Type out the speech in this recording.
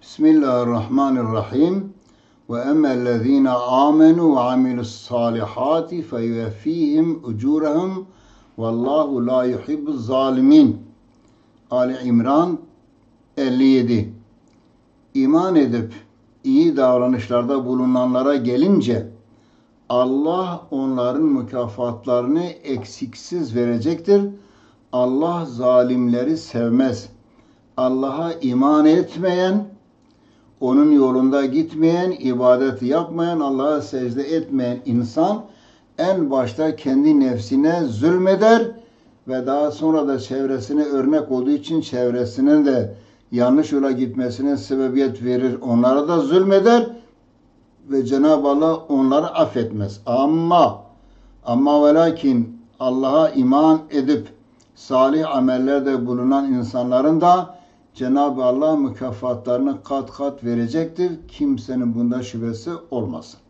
Bismillahirrahmanirrahim. Ve emmellezine amenu ve amilussalihati feyueffihim ucurahum vallahu la yuhibbuz zalimin. Ali İmran 57. İman edip iyi davranışlarda bulunanlara gelince Allah onların mükafatlarını eksiksiz verecektir. Allah zalimleri sevmez. Allah'a iman etmeyen, onun yolunda gitmeyen, ibadet yapmayan, Allah'a secde etmeyen insan en başta kendi nefsine zulmeder ve daha sonra da çevresine örnek olduğu için çevresinin de yanlış yola gitmesine sebebiyet verir. Onlara da zulmeder ve Cenab-ı Allah onları affetmez. Ama ve lakin Allah'a iman edip salih amellerde bulunan insanların da Cenab-ı Allah mükafatlarını kat kat verecektir. Kimsenin bunda şüphesi olmasın.